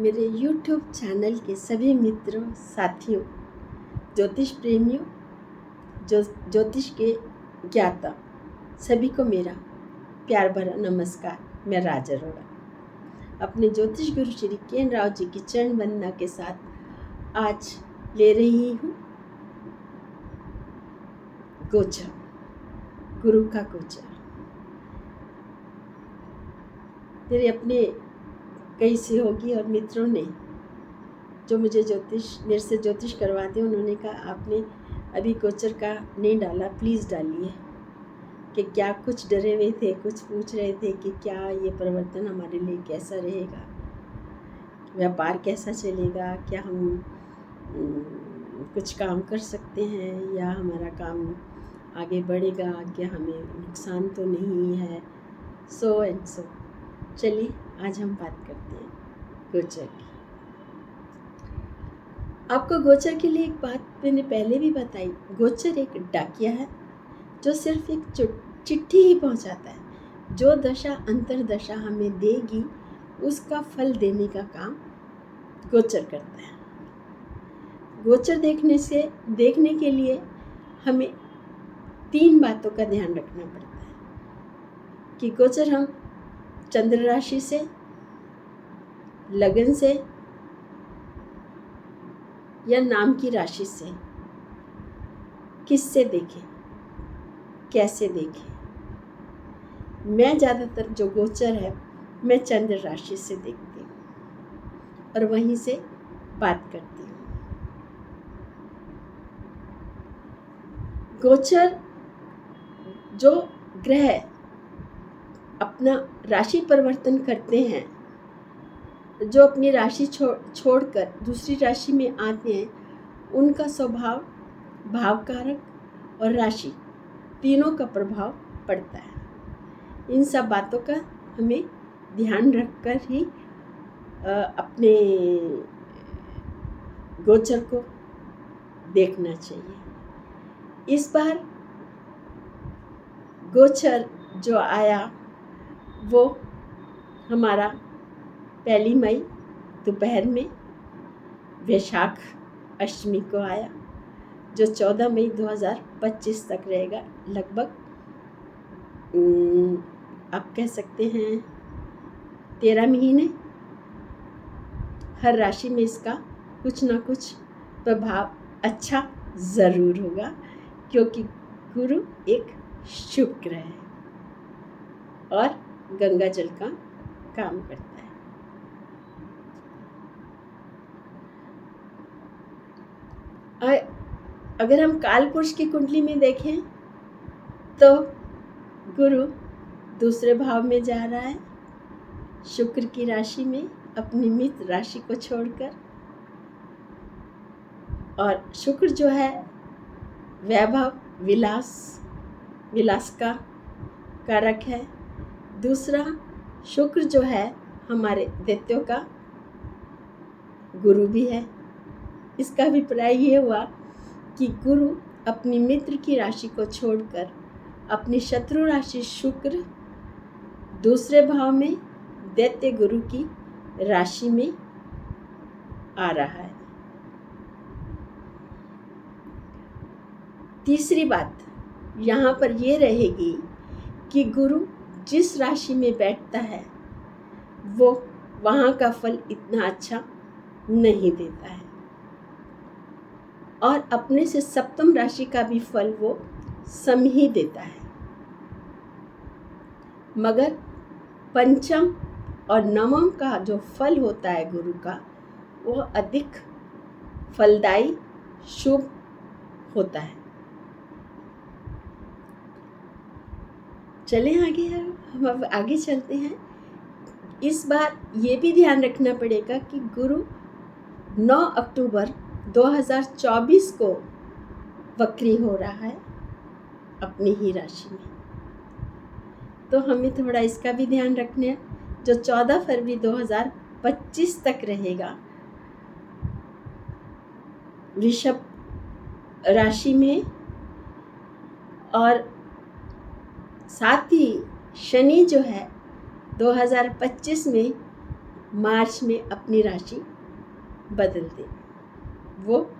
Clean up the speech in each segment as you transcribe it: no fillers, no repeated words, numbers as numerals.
मेरे YouTube channel के सभी मित्रों, साथियों, ज्योतिष प्रेमियों, ज्योतिष के ज्ञाता सभी को मेरा प्यार भरा नमस्कार। मैं राज अरोड़ा अपने ज्योतिष गुरु श्री केन राव जी की चरण वंदना के साथ आज ले रही हूँ गोचर, गुरु का गोचर। मेरे अपने कई सहयोगी और मित्रों ने जो मुझे मेरे से ज्योतिष करवाते हैं, उन्होंने कहा आपने अभी गोचर का नहीं डाला, प्लीज़ डालिए। कि क्या कुछ डरे हुए थे, कुछ पूछ रहे थे कि क्या ये परिवर्तन हमारे लिए कैसा रहेगा, व्यापार कैसा चलेगा, क्या हम कुछ काम कर सकते हैं या हमारा काम आगे बढ़ेगा, क्या हमें नुकसान तो नहीं है, सो एंड सो। चलिए आज हम बात करते हैं गोचर की। आपको गोचर के लिए एक बात मैंने पहले भी बताई। गोचर एक डाकिया है जो सिर्फ एक चिट्ठी ही पहुंचाता है। जो दशा अंतरदशा हमें देगी उसका फल देने का काम गोचर करता है। गोचर देखने के लिए हमें 3 बातों का ध्यान रखना पड़ता है कि गोचर हम चंद्र राशि से, लगन से या नाम की राशि से किससे देखें, कैसे देखें। मैं ज़्यादातर जो गोचर है मैं चंद्र राशि से देखती हूँ और वहीं से बात करती हूँ। गोचर जो ग्रह अपना राशि परिवर्तन करते हैं, जो अपनी राशि छोड़कर दूसरी राशि में आते हैं, उनका स्वभाव, भावकारक और राशि तीनों का प्रभाव पड़ता है। इन सब बातों का हमें ध्यान रखकर ही अपने गोचर को देखना चाहिए। इस बार गोचर जो आया वो हमारा 1 मई दोपहर में वैशाख अष्टमी को आया, जो 14 मई 2025 तक रहेगा। लगभग आप कह सकते हैं 13 महीने। हर राशि में इसका कुछ ना कुछ प्रभाव अच्छा ज़रूर होगा, क्योंकि गुरु एक शुभ ग्रह है और गंगा जल का काम करता है। अगर हम काल पुरुष की कुंडली में देखें तो गुरु दूसरे भाव में जा रहा है, शुक्र की राशि में, अपनी मित्र राशि को छोड़कर। और शुक्र जो है वैभव, विलास का कारक है। दूसरा, शुक्र जो है हमारे दैत्यों का गुरु भी है। इसका अभिप्राय ये हुआ कि गुरु अपनी मित्र की राशि को छोड़कर अपनी शत्रु राशि शुक्र दूसरे भाव में दैत्य गुरु की राशि में आ रहा है। तीसरी बात यहाँ पर ये रहेगी कि गुरु जिस राशि में बैठता है वो वहाँ का फल इतना अच्छा नहीं देता है, और अपने से सप्तम राशि का भी फल वो सम ही देता है। मगर पंचम और नवम का जो फल होता है गुरु का, वो अधिक फलदायी, शुभ होता है। चलें आगे, हम अब आगे चलते हैं। इस बार ये भी ध्यान रखना पड़ेगा कि गुरु 9 अक्टूबर 2024 को वक्री हो रहा है अपनी ही राशि में, तो हमें थोड़ा इसका भी ध्यान रखना है। जो 14 फरवरी 2025 तक रहेगा वृषभ राशि में, और साथ ही शनि जो है 2025 में मार्च में अपनी राशि बदल दे, वो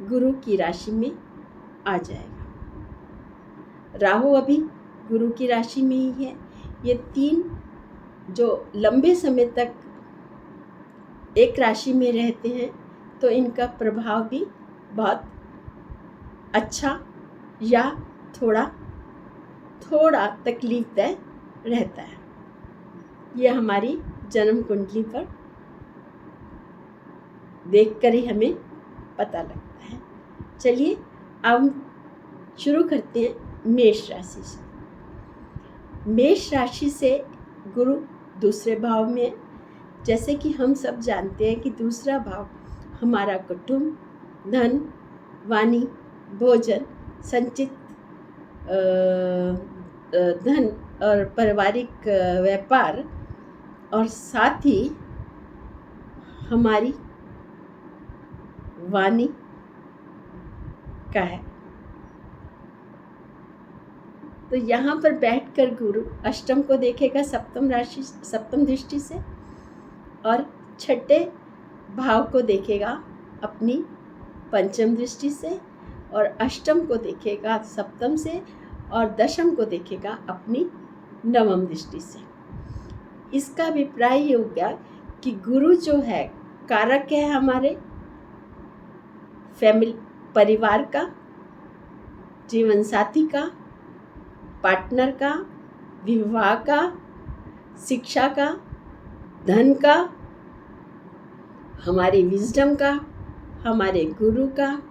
गुरु की राशि में आ जाएगा। राहु अभी गुरु की राशि में ही है। ये 3 जो लंबे समय तक एक राशि में रहते हैं तो इनका प्रभाव भी बहुत अच्छा या थोड़ा तकलीफदायक रहता है। ये हमारी जन्म कुंडली पर देखकर ही हमें पता लगता है। चलिए अब शुरू करते हैं मेष राशि से। मेष राशि से गुरु दूसरे भाव में, जैसे कि हम सब जानते हैं कि दूसरा भाव हमारा कुटुंब, धन, वाणी, भोजन, संचित धन और पारिवारिक व्यापार और साथ ही हमारी वाणी का है। तो यहाँ पर बैठकर गुरु अष्टम को देखेगा सप्तम दृष्टि से, और छठे भाव को देखेगा अपनी पंचम दृष्टि से, और अष्टम को देखेगा सप्तम से, और दशम को देखेगा अपनी नवम दृष्टि से। इसका अभिप्राय ये हो गया कि गुरु जो है कारक है हमारे परिवार का, जीवन साथी का, पार्टनर का, विवाह का, शिक्षा का, धन का, हमारी विजडम का, हमारे गुरु का,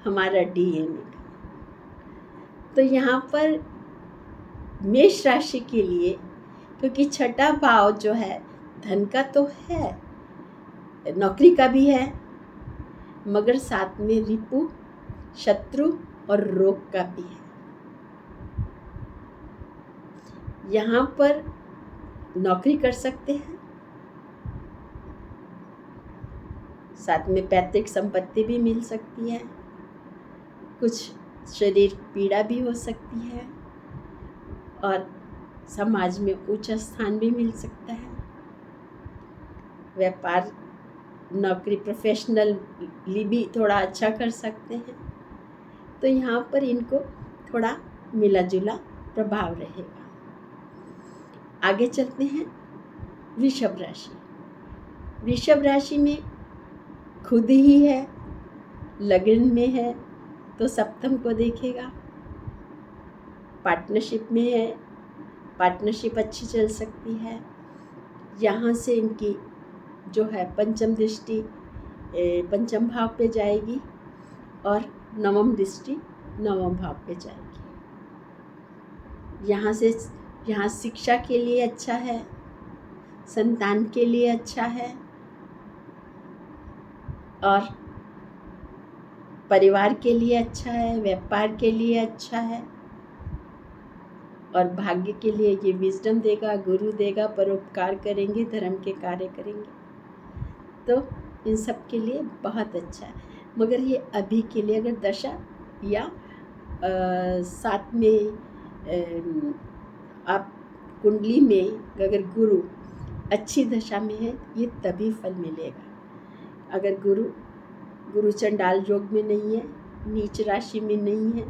हमारा डीएनए का। तो यहाँ पर मेष राशि के लिए, क्योंकि छठा भाव जो है धन का तो है, नौकरी का भी है, मगर साथ में रिपु, शत्रु और रोग का भी है। यहाँ पर नौकरी कर सकते हैं, साथ में पैतृक संपत्ति भी मिल सकती है, कुछ शरीर पीड़ा भी हो सकती है, और समाज में उच्च स्थान भी मिल सकता है। व्यापार, नौकरी, प्रोफेशनली भी थोड़ा अच्छा कर सकते हैं। तो यहाँ पर इनको थोड़ा मिला जुला प्रभाव रहेगा। आगे चलते हैं वृषभ राशि। वृषभ राशि में खुद ही है, लगन में है तो सप्तम को देखेगा, पार्टनरशिप में है, पार्टनरशिप अच्छी चल सकती है। यहाँ से इनकी जो है पंचम दृष्टि पंचम भाव पे जाएगी, और नवम दृष्टि नवम भाव पे जाएगी। यहाँ शिक्षा के लिए अच्छा है, संतान के लिए अच्छा है, और परिवार के लिए अच्छा है, व्यापार के लिए अच्छा है, और भाग्य के लिए ये विजडम देगा, गुरु देगा, परोपकार करेंगे, धर्म के कार्य करेंगे, तो इन सब के लिए बहुत अच्छा है। मगर ये अभी के लिए, अगर दशा या साथ में आप कुंडली में अगर गुरु अच्छी दशा में है, ये तभी फल मिलेगा। अगर गुरु चंडाल योग में नहीं है, नीच राशि में नहीं है,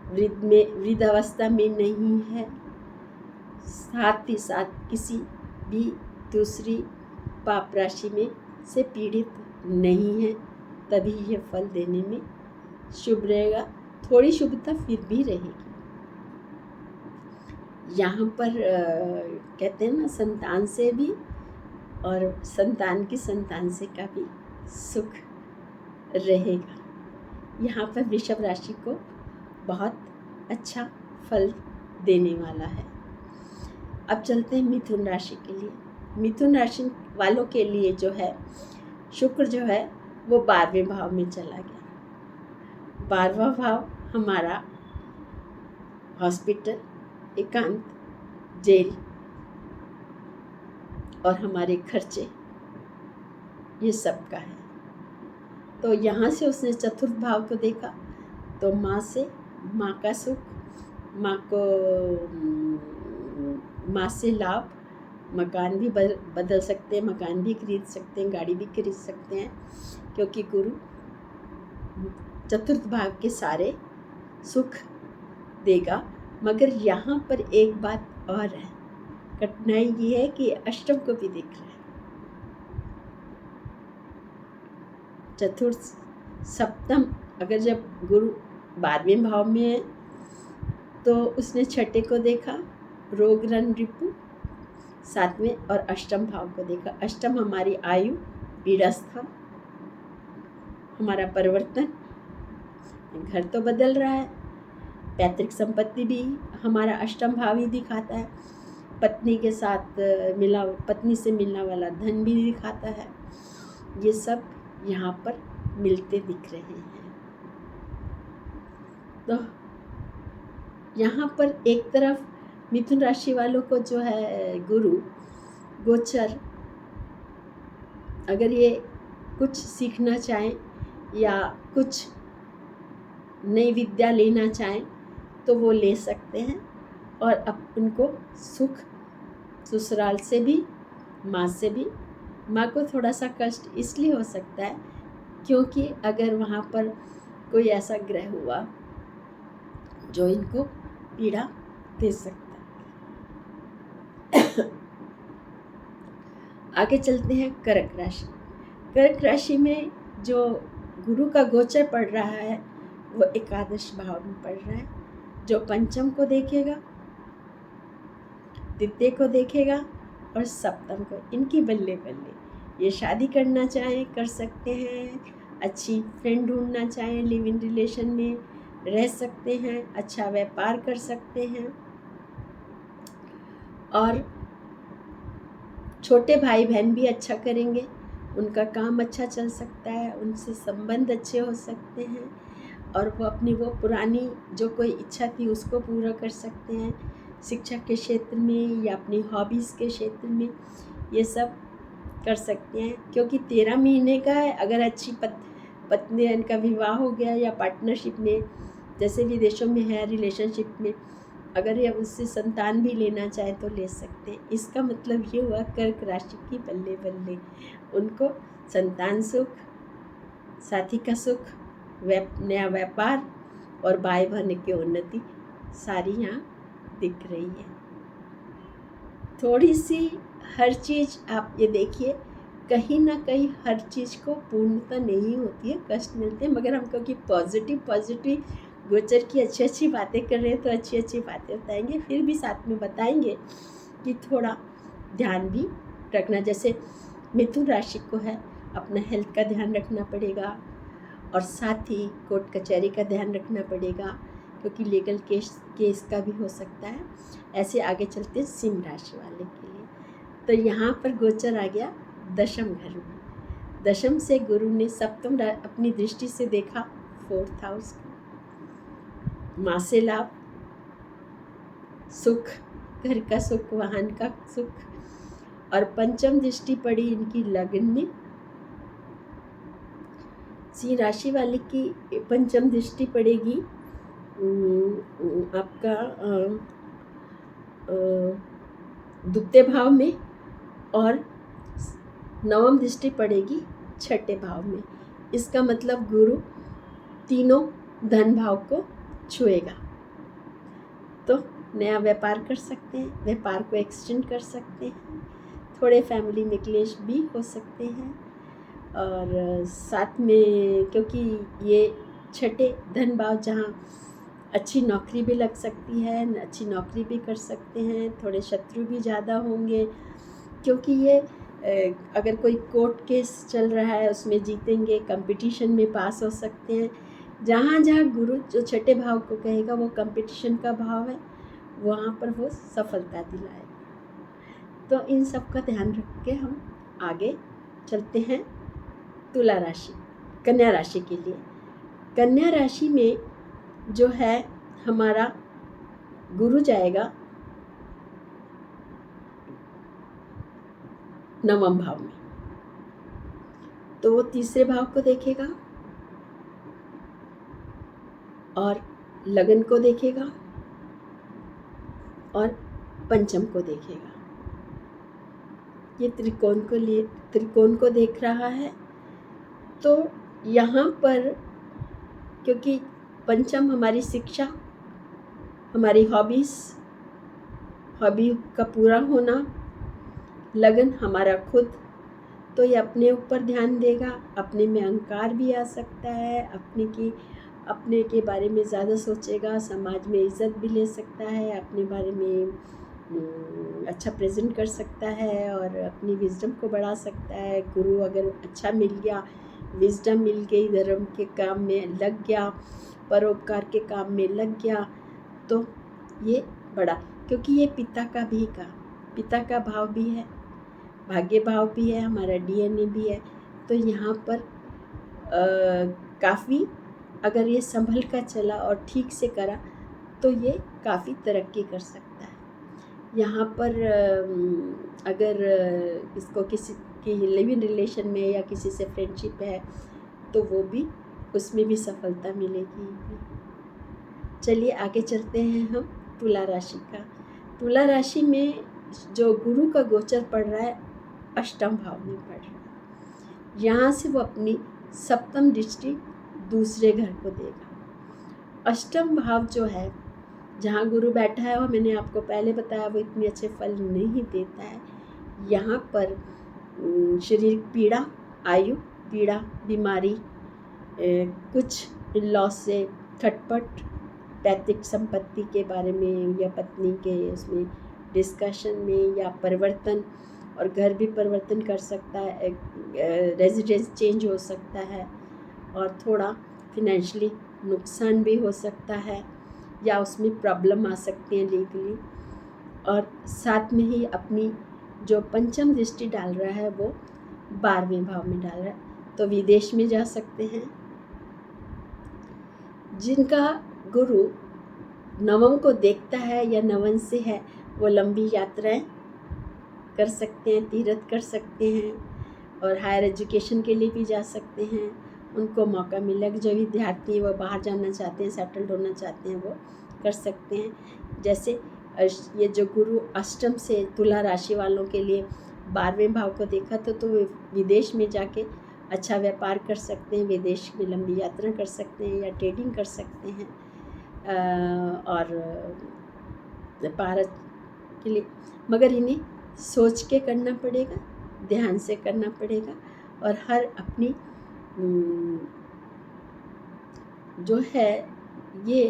वृद्ध अवस्था में नहीं है, साथ ही साथ किसी भी दूसरी पाप राशि में से पीड़ित नहीं है, तभी ये फल देने में शुभ रहेगा। थोड़ी शुभता फिर भी रहेगी। यहाँ पर कहते हैं ना, संतान से भी और संतान की संतान से का भी सुख रहेगा। यहाँ पर वृषभ राशि को बहुत अच्छा फल देने वाला है। अब चलते हैं मिथुन राशि के लिए। मिथुन राशि वालों के लिए जो है, शुक्र जो है वो 12वें भाव में चला गया। 12वां भाव हमारा हॉस्पिटल, एकांत, जेल और हमारे खर्चे, ये सब का है। तो यहाँ से उसने चतुर्थ भाव को देखा, तो माँ का सुख, माँ से लाभ, मकान भी बदल सकते हैं, मकान भी खरीद सकते हैं, गाड़ी भी खरीद सकते हैं, क्योंकि गुरु चतुर्थ भाव के सारे सुख देगा। मगर यहाँ पर एक बात और है, कठिनाई ये है कि अष्टम को भी देख रहा है। चतुर्थ सप्तम, अगर जब गुरु 12वें भाव में है तो उसने छठे को देखा, रोग रन रिपु, 7वें और अष्टम भाव को देखा। अष्टम हमारी आयु, पीड़ास्था, हमारा परिवर्तन, घर तो बदल रहा है, पैतृक संपत्ति भी हमारा अष्टम भाव ही दिखाता है, पत्नी से मिलने वाला धन भी दिखाता है। ये सब यहाँ पर मिलते दिख रहे हैं। तो यहाँ पर एक तरफ मिथुन राशि वालों को जो है गुरु गोचर, अगर ये कुछ सीखना चाहें या कुछ नई विद्या लेना चाहें तो वो ले सकते हैं, और अब उनको सुख ससुराल से भी, माँ से भी। माँ को थोड़ा सा कष्ट इसलिए हो सकता है क्योंकि अगर वहाँ पर कोई ऐसा ग्रह हुआ जो इनको पीड़ा दे सकता है। आगे चलते हैं कर्क राशि। कर्क राशि में जो गुरु का गोचर पड़ रहा है वो एकादश भाव में पड़ रहा है, जो पंचम को देखेगा, द्वितीय को देखेगा और सप्तम को। इनकी बल्ले बल्ले, ये शादी करना चाहें कर सकते हैं, अच्छी फ्रेंड ढूंढना चाहें, लिव इन रिलेशन में रह सकते हैं, अच्छा व्यापार कर सकते हैं, और छोटे भाई बहन भी अच्छा करेंगे, उनका काम अच्छा चल सकता है, उनसे संबंध अच्छे हो सकते हैं, और वो अपनी वो पुरानी जो कोई इच्छा थी उसको पूरा कर सकते हैं, शिक्षा के क्षेत्र में या अपनी हॉबीज़ के क्षेत्र में ये सब कर सकते हैं। क्योंकि 13 महीने का है, अगर अच्छी पत्नी इनका विवाह हो गया या पार्टनरशिप में, जैसे विदेशों में है रिलेशनशिप में, अगर ये उससे संतान भी लेना चाहे तो ले सकते हैं। इसका मतलब ये हुआ कर्क राशि की बल्ले बल्ले, उनको संतान सुख, साथी का सुख, नया व्यापार और भाई बहन की उन्नति सारी यहाँ दिख रही है। थोड़ी सी हर चीज़ आप ये देखिए, कहीं ना कहीं हर चीज़ को पूर्णता नहीं होती है, कष्ट मिलते हैं, मगर हम क्योंकि पॉजिटिव गोचर की अच्छी बातें कर रहे हैं तो अच्छी बातें बताएंगे, फिर भी साथ में बताएंगे कि थोड़ा ध्यान भी रखना। जैसे मिथुन राशि को है, अपना हेल्थ का ध्यान रखना पड़ेगा, और साथ ही कोर्ट कचहरी का ध्यान रखना पड़ेगा, क्योंकि लीगल केस का भी हो सकता है। ऐसे आगे चलते हैं सिंह राशि वाले के लिए। तो यहाँ पर गोचर आ गया दशम घर में। दशम से गुरु ने सप्तम अपनी दृष्टि से देखा 4th हाउस का, माँ से लाभ, सुख, घर का सुख, वाहन का सुख, और पंचम दृष्टि पड़ी इनकी लगन में। सिंह राशि वाले की पंचम दृष्टि पड़ेगी आपका द्वितीय भाव में, और नवम दृष्टि पड़ेगी छठे भाव में। इसका मतलब गुरु तीनों धन भाव को छुएगा, तो नया व्यापार कर सकते हैं, व्यापार को एक्सटेंड कर सकते हैं, थोड़े फैमिली में क्लेश भी हो सकते हैं, और साथ में क्योंकि ये छठे धन भाव जहाँ अच्छी नौकरी भी लग सकती है, अच्छी नौकरी भी कर सकते हैं, थोड़े शत्रु भी ज़्यादा होंगे, क्योंकि ये अगर कोई कोर्ट केस चल रहा है उसमें जीतेंगे, कंपटीशन में पास हो सकते हैं। जहाँ जहाँ गुरु जो छठे भाव को कहेगा वो कंपटीशन का भाव है, वहाँ पर वो सफलता दिलाएगा। तो इन सब का ध्यान रख के हम आगे चलते हैं तुला राशि, कन्या राशि के लिए। कन्या राशि में जो है हमारा गुरु जाएगा नवम भाव में, तो वो तीसरे भाव को देखेगा और लगन को देखेगा और पंचम को देखेगा। ये त्रिकोण को देख रहा है। तो यहाँ पर क्योंकि पंचम हमारी शिक्षा, हमारी हॉबी का पूरा होना, लगन हमारा खुद, तो ये अपने ऊपर ध्यान देगा। अपने में अहंकार भी आ सकता है, अपने के बारे में ज़्यादा सोचेगा, समाज में इज्जत भी ले सकता है, अपने बारे में अच्छा प्रेजेंट कर सकता है और अपनी विजडम को बढ़ा सकता है। गुरु अगर अच्छा मिल गया, विजडम मिल गई, धर्म के काम में लग गया, परोपकार के काम में लग गया, तो ये बड़ा, क्योंकि ये पिता का भाव भी है, भाग्य भाव भी है, हमारा डीएनए भी है। तो यहाँ पर काफ़ी अगर ये संभल कर चला और ठीक से करा तो ये काफ़ी तरक्की कर सकता है। यहाँ पर अगर इसको किसी की लिव इन रिलेशन में या किसी से फ्रेंडशिप है तो वो भी, उसमें भी सफलता मिलेगी। चलिए आगे चलते हैं हम तुला राशि का। तुला राशि में जो गुरु का गोचर पड़ रहा है अष्टम भाव में पड़ रहा है। यहाँ से वो अपनी सप्तम दृष्टि दूसरे घर को देगा। अष्टम भाव जो है, जहाँ गुरु बैठा है, वो मैंने आपको पहले बताया, वो इतने अच्छे फल नहीं देता है। यहाँ पर शरीर पीड़ा, आयु पीड़ा, बीमारी, कुछ लॉस से खटपट, पैतृक संपत्ति के बारे में या पत्नी के उसमें डिस्कशन में, या परिवर्तन, और घर भी परिवर्तन कर सकता है, रेजिडेंस चेंज हो सकता है, और थोड़ा फिनेंशियली नुकसान भी हो सकता है, या उसमें प्रॉब्लम आ सकती है लीगली। और साथ में ही अपनी जो पंचम दृष्टि डाल रहा है वो 12वें भाव में डाल रहा है, तो विदेश में जा सकते हैं। जिनका गुरु नवम को देखता है या नवन से है, वो लंबी यात्राएं कर सकते हैं, तीर्थ कर सकते हैं, और हायर एजुकेशन के लिए भी जा सकते हैं। उनको मौका मिलेगा। जो विद्यार्थी वो बाहर जाना चाहते हैं, सेटल्ड होना चाहते हैं, वो कर सकते हैं। जैसे ये जो गुरु अष्टम से तुला राशि वालों के लिए 12वें भाव को देखा तो वे विदेश में जाके अच्छा व्यापार कर सकते हैं, विदेश में लंबी यात्रा कर सकते हैं, या ट्रेडिंग कर सकते हैं। और व्यापार के लिए, मगर इन्हें सोच के करना पड़ेगा, ध्यान से करना पड़ेगा, और हर अपनी जो है ये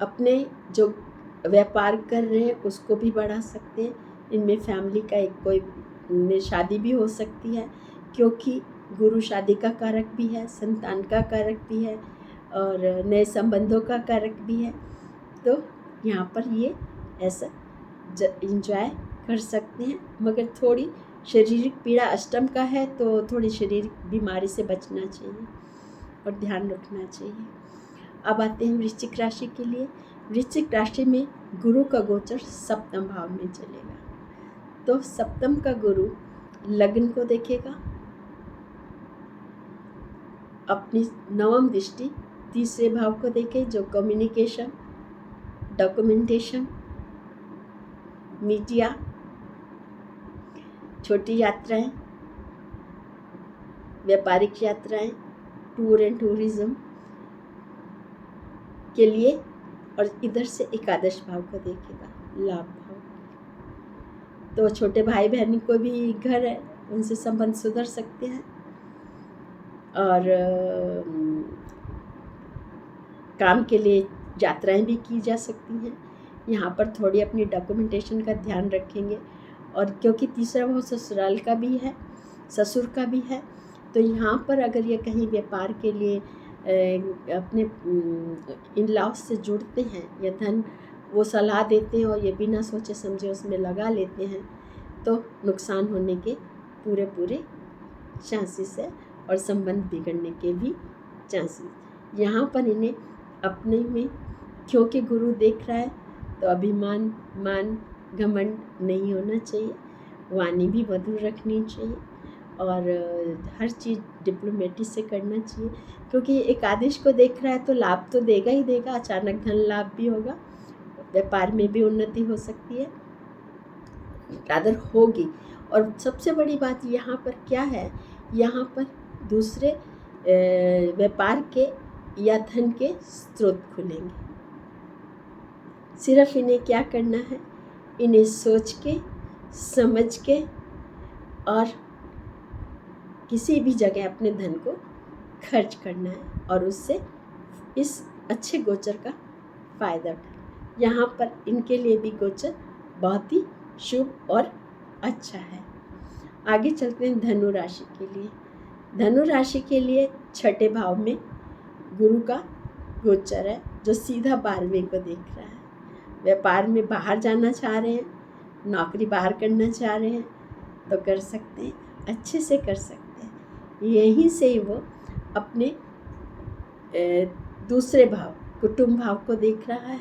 अपने जो व्यापार कर रहे हैं उसको भी बढ़ा सकते हैं। इनमें फैमिली का एक कोई में शादी भी हो सकती है, क्योंकि गुरु शादी का कारक भी है, संतान का कारक भी है, और नए संबंधों का कारक भी है। तो यहाँ पर ये ऐसा इंजॉय कर सकते हैं, मगर थोड़ी शारीरिक पीड़ा अष्टम का है तो थोड़ी शारीरिक बीमारी से बचना चाहिए और ध्यान रखना चाहिए। अब आते हैं वृश्चिक राशि के लिए। वृश्चिक राशि में गुरु का गोचर सप्तम भाव में चलेगा, तो सप्तम का गुरु लग्न को देखेगा, अपनी नवम दृष्टि तीसरे भाव को देखे, जो कम्युनिकेशन, डॉक्यूमेंटेशन, मीडिया, छोटी यात्राएं, व्यापारिक यात्राएं, टूर एंड टूरिज्म के लिए, और इधर से एकादश भाव को देखेगा, लाभ भाव। तो छोटे भाई बहन को भी घर है, उनसे संबंध सुधर सकते हैं, और काम के लिए यात्राएं भी की जा सकती हैं। यहाँ पर थोड़ी अपनी डॉक्यूमेंटेशन का ध्यान रखेंगे, और क्योंकि तीसरा भाव ससुराल का भी है, ससुर का भी है, तो यहाँ पर अगर ये कहीं व्यापार के लिए अपने इन लॉज से जुड़ते हैं, या धन वो सलाह देते हैं और ये बिना सोचे समझे उसमें लगा लेते हैं, तो नुकसान होने के पूरे चांसेस है, और संबंध बिगड़ने के भी चांसेस। यहाँ पर इन्हें अपने में, क्योंकि गुरु देख रहा है, तो अभिमान, मान, घमंड नहीं होना चाहिए, वाणी भी मधुर रखनी चाहिए, और हर चीज़ डिप्लोमेटिक से करना चाहिए, क्योंकि एकादश को देख रहा है तो लाभ तो देगा ही देगा, अचानक धन लाभ भी होगा, व्यापार में भी उन्नति हो सकती है, रादर होगी। और सबसे बड़ी बात यहाँ पर क्या है, यहाँ पर दूसरे व्यापार के या धन के स्रोत खुलेंगे। सिर्फ इन्हें क्या करना है, इन्हें सोच के समझ के और किसी भी जगह अपने धन को खर्च करना है और उससे इस अच्छे गोचर का फ़ायदा उठाना। यहाँ पर इनके लिए भी गोचर बहुत ही शुभ और अच्छा है। आगे चलते हैं धनु राशि के लिए। धनु राशि के लिए छठे भाव में गुरु का गोचर है, जो सीधा 12वें को देख रहा है। व्यापार में बाहर जाना चाह रहे हैं, नौकरी बाहर करना चाह रहे हैं तो कर सकते हैं, अच्छे से कर सकते हैं। यहीं से वो अपने दूसरे भाव कुटुंब भाव को देख रहा है।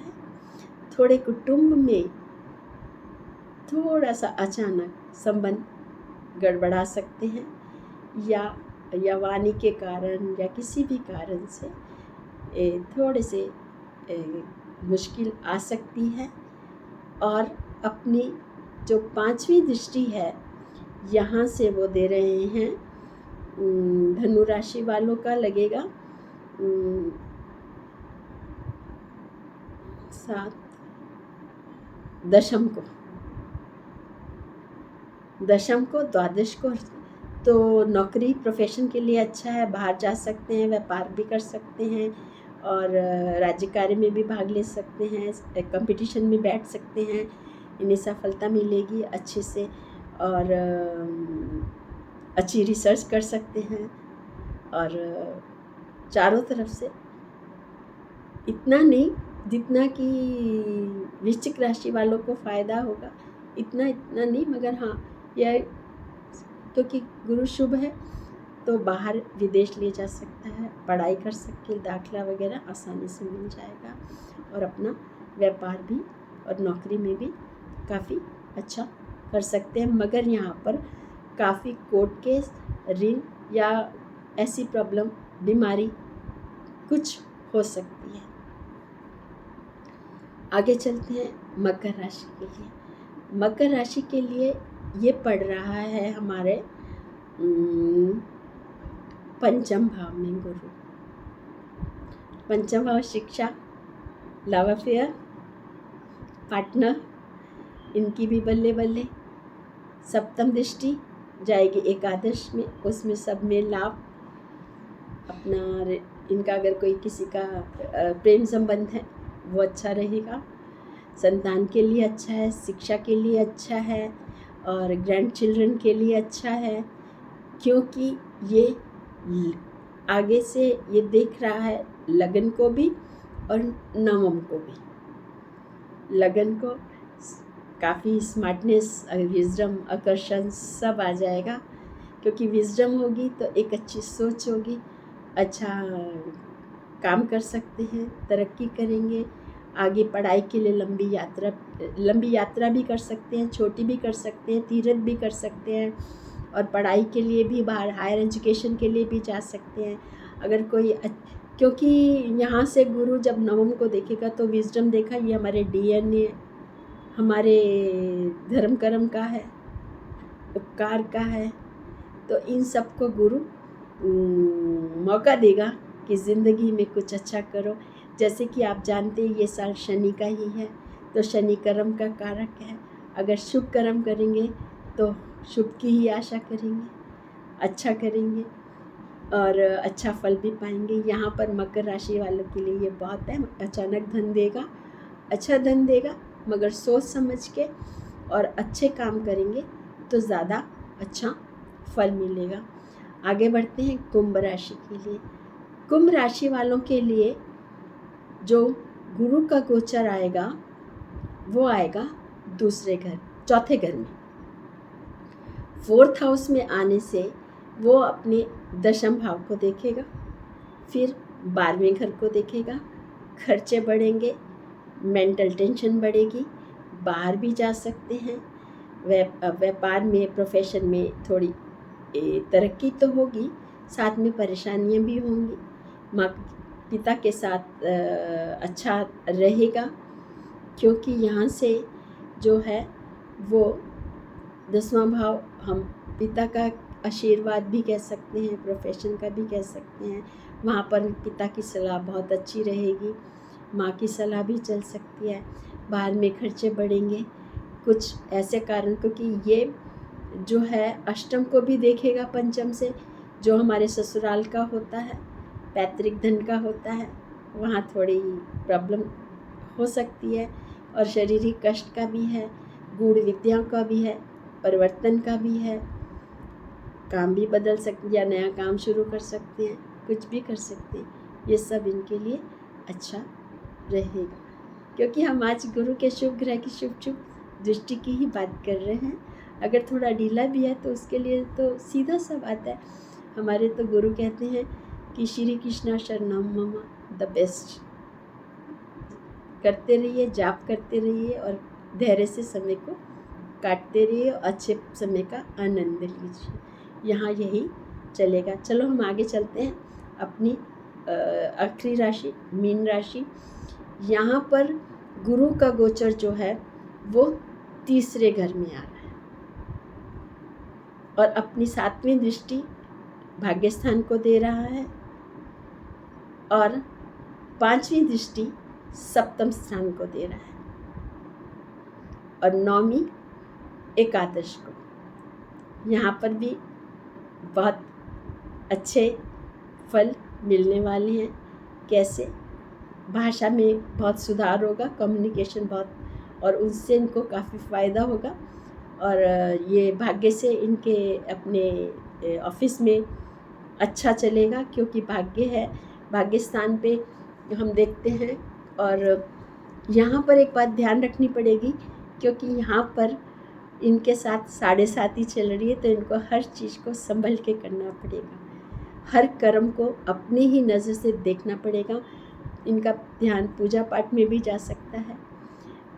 थोड़े कुटुंब में थोड़ा सा अचानक संबंध गड़बड़ा सकते हैं, या वाणी के कारण या किसी भी कारण से थोड़े से मुश्किल आ सकती है। और अपनी जो 5वीं दृष्टि है यहाँ से वो दे रहे हैं, धनु राशि वालों का लगेगा 7 दशम को द्वादश को। तो नौकरी प्रोफेशन के लिए अच्छा है, बाहर जा सकते हैं, व्यापार भी कर सकते हैं और राज्य कार्य में भी भाग ले सकते हैं, कंपटीशन में बैठ सकते हैं। इन्हें सफलता मिलेगी अच्छे से और अच्छी रिसर्च कर सकते हैं। और चारों तरफ से इतना नहीं जितना कि वृश्चिक राशि वालों को फ़ायदा होगा, इतना नहीं, मगर हाँ यह क्योंकि गुरु शुभ है तो बाहर विदेश ले जा सकता है, पढ़ाई कर सकते, दाखिला वगैरह आसानी से मिल जाएगा और अपना व्यापार भी और नौकरी में भी काफ़ी अच्छा कर सकते हैं। मगर यहाँ पर काफ़ी कोर्ट केस, ऋण या ऐसी प्रॉब्लम, बीमारी कुछ हो सकती है। आगे चलते हैं मकर राशि के लिए। मकर राशि के लिए ये पड़ रहा है हमारे पंचम भाव में गुरु। पंचम भाव शिक्षा, लव अफेयर, पार्टनर, इनकी भी बल्ले बल्ले। सप्तम दृष्टि जाएगी एकादश में, उसमें सब में लाभ अपना। इनका अगर कोई किसी का प्रेम संबंध है वो अच्छा रहेगा, संतान के लिए अच्छा है, शिक्षा के लिए अच्छा है और ग्रैंड चिल्ड्रन के लिए अच्छा है, क्योंकि ये आगे से ये देख रहा है लगन को भी और नवम को भी। लगन को काफ़ी स्मार्टनेस, विजडम, आकर्षण सब आ जाएगा, क्योंकि विजडम होगी तो एक अच्छी सोच होगी, अच्छा काम कर सकते हैं, तरक्की करेंगे। आगे पढ़ाई के लिए लंबी यात्रा भी कर सकते हैं, छोटी भी कर सकते हैं, तीर्थ भी कर सकते हैं और पढ़ाई के लिए भी बाहर हायर एजुकेशन के लिए भी जा सकते हैं। अगर कोई क्योंकि यहाँ से गुरु जब नवम को देखेगा तो विजडम देखा, ये हमारे DNA, हमारे धर्म कर्म का है, उपकार का है, तो इन सब को गुरु मौका देगा कि ज़िंदगी में कुछ अच्छा करो। जैसे कि आप जानते हैं ये साल शनि का ही है, तो शनि कर्म का कारक है। अगर शुभ कर्म करेंगे तो शुभ की ही आशा करेंगे, अच्छा करेंगे और अच्छा फल भी पाएंगे। यहाँ पर मकर राशि वालों के लिए ये बहुत है, अचानक धन देगा, अच्छा धन देगा, मगर सोच समझ के और अच्छे काम करेंगे तो ज़्यादा अच्छा फल मिलेगा। आगे बढ़ते हैं कुंभ राशि के लिए। कुंभ राशि वालों के लिए जो गुरु का गोचर आएगा वो आएगा चौथे घर में। 4th हाउस में आने से वो अपने दशम भाव को देखेगा, फिर 12वें घर को देखेगा। खर्चे बढ़ेंगे, मेंटल टेंशन बढ़ेगी, बाहर भी जा सकते हैं, व्यापार में, प्रोफेशन में थोड़ी तरक्की तो होगी, साथ में परेशानियां भी होंगी। माँ पिता के साथ अच्छा रहेगा, क्योंकि यहाँ से जो है वो 10वां भाव हम पिता का आशीर्वाद भी कह सकते हैं, प्रोफेशन का भी कह सकते हैं। वहाँ पर पिता की सलाह बहुत अच्छी रहेगी, माँ की सलाह भी चल सकती है। बाहर में खर्चे बढ़ेंगे कुछ ऐसे कारण, क्योंकि ये जो है अष्टम को भी देखेगा पंचम से, जो हमारे ससुराल का होता है, पैतृक धन का होता है, वहाँ थोड़ी प्रॉब्लम हो सकती है। और शारीरिक कष्ट का भी है, गूढ़ विद्या का भी है, परिवर्तन का भी है, काम भी बदल सकते या नया काम शुरू कर सकते हैं, कुछ भी कर सकते हैं। ये सब इनके लिए अच्छा रहेगा, क्योंकि हम आज गुरु के शुभ ग्रह की शुभ दृष्टि की ही बात कर रहे हैं। अगर थोड़ा ढीला भी है तो उसके लिए तो सीधा सा बात है। हमारे तो गुरु कहते हैं कि श्री कृष्णा शरणम मम द बेस्ट। करते रहिए, जाप करते रहिए और धैर्य से समय को काटते रहिए और अच्छे समय का आनंद लीजिए। यहाँ यही चलेगा। चलो हम आगे चलते हैं अपनी आखिरी राशि मीन राशि। यहाँ पर गुरु का गोचर जो है वो तीसरे घर में आ रहा है और अपनी 7वीं दृष्टि भाग्यस्थान को दे रहा है और 5वीं दृष्टि सप्तम स्थान को दे रहा है और 9वीं एकादश को। यहाँ पर भी बहुत अच्छे फल मिलने वाले हैं। कैसे? भाषा में बहुत सुधार होगा, कम्युनिकेशन बहुत, और उससे इनको काफ़ी फ़ायदा होगा। और ये भाग्य से इनके अपने ऑफिस में अच्छा चलेगा, क्योंकि भाग्य है, भाग्य स्थान पे हम देखते हैं। और यहाँ पर एक बात ध्यान रखनी पड़ेगी, क्योंकि यहाँ पर इनके साथ 7.5 चल रही है, तो इनको हर चीज़ को संभल के करना पड़ेगा, हर कर्म को अपनी ही नज़र से देखना पड़ेगा। इनका ध्यान पूजा पाठ में भी जा सकता है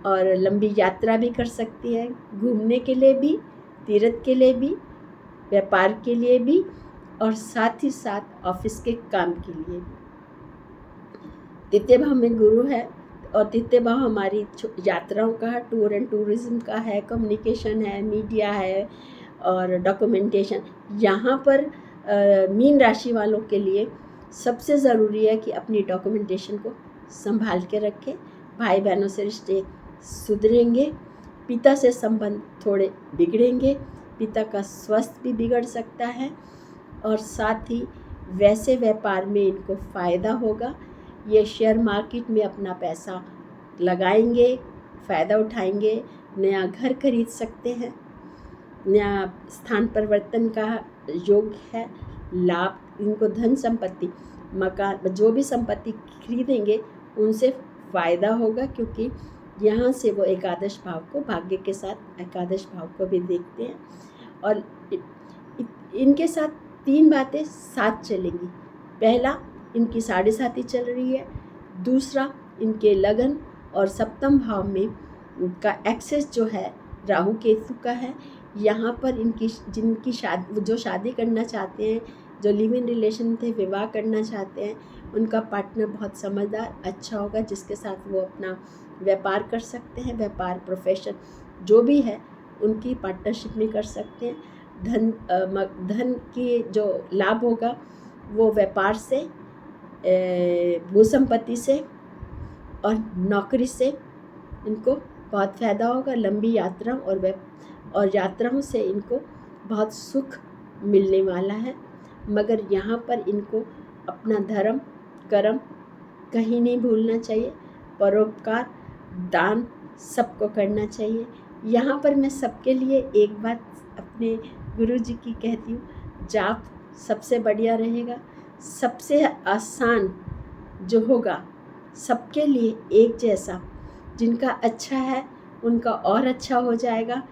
और लंबी यात्रा भी कर सकती है, घूमने के लिए भी, तीर्थ के लिए भी, व्यापार के लिए भी, और साथ ही साथ ऑफिस के काम के लिए भी। तृतीय भाव में गुरु है और तृतीय भाव हमारी यात्राओं का, टूर एंड टूरिज्म का है, कम्युनिकेशन है, मीडिया है और डॉक्यूमेंटेशन। यहाँ पर मीन राशि वालों के लिए सबसे ज़रूरी है कि अपनी डॉक्यूमेंटेशन को संभाल के रखें। भाई बहनों से रिश्ते सुधरेंगे, पिता से संबंध थोड़े बिगड़ेंगे, पिता का स्वास्थ्य भी बिगड़ सकता है, और साथ ही वैसे व्यापार में इनको फ़ायदा होगा। ये शेयर मार्केट में अपना पैसा लगाएंगे, फ़ायदा उठाएंगे, नया घर खरीद सकते हैं, नया स्थान परिवर्तन का योग है, लाभ इनको, धन संपत्ति, मकान, जो भी संपत्ति खरीदेंगे उनसे फ़ायदा होगा, क्योंकि यहाँ से वो एकादश भाव को, भाग्य के साथ एकादश भाव को भी देखते हैं। और इनके साथ 3 बातें साथ चलेंगी। पहला, इनकी 7.5 चल रही है। दूसरा, इनके लगन और सप्तम भाव में उनका एक्सेस जो है राहु केतु का है। यहाँ पर इनकी जिनकी शादी, जो शादी करना चाहते हैं, जो लिव इन रिलेशन थे, विवाह करना चाहते हैं, उनका पार्टनर बहुत समझदार अच्छा होगा, जिसके साथ वो अपना व्यापार कर सकते हैं। व्यापार, प्रोफेशन जो भी है उनकी पार्टनरशिप में कर सकते हैं। धन की जो लाभ होगा वो व्यापार से, भू संपत्ति से और नौकरी से इनको बहुत फ़ायदा होगा। लंबी यात्रा और यात्राओं से इनको बहुत सुख मिलने वाला है। मगर यहाँ पर इनको अपना धर्म कर्म कहीं नहीं भूलना चाहिए, परोपकार, दान सबको करना चाहिए। यहाँ पर मैं सबके लिए एक बात अपने गुरु जी की कहती हूँ, जाप सबसे बढ़िया रहेगा, सबसे आसान जो होगा, सबके लिए एक जैसा। जिनका अच्छा है उनका और अच्छा हो जाएगा,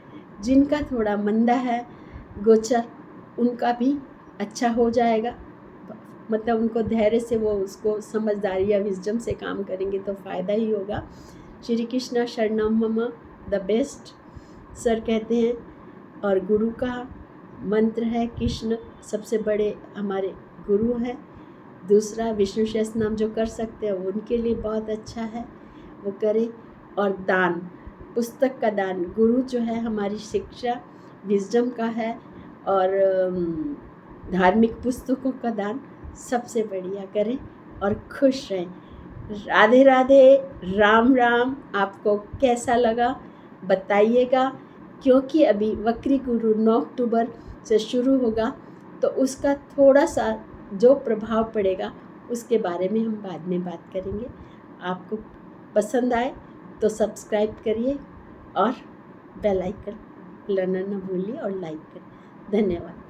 जिनका थोड़ा मंदा है गोचर उनका भी अच्छा हो जाएगा। मतलब उनको धैर्य से वो उसको समझदारी या विजडम से काम करेंगे तो फ़ायदा ही होगा। श्री कृष्णा शरणम मम द बेस्ट सर कहते हैं। और गुरु का मंत्र है, कृष्ण सबसे बड़े हमारे गुरु हैं। दूसरा, विष्णु सहस्त्र नाम जो कर सकते हैं उनके लिए बहुत अच्छा है, वो करें। और दान, पुस्तक का दान, गुरु जो है हमारी शिक्षा विजडम का है, और धार्मिक पुस्तकों का दान सबसे बढ़िया करें और खुश रहें। राधे राधे, राम राम। आपको कैसा लगा बताइएगा, क्योंकि अभी वक्री गुरु 9 अक्टूबर से शुरू होगा, तो उसका थोड़ा सा जो प्रभाव पड़ेगा उसके बारे में हम बाद में बात करेंगे। आपको पसंद आए तो सब्सक्राइब करिए और बेल आइकन दबाना न भूलिए और लाइक करें। धन्यवाद।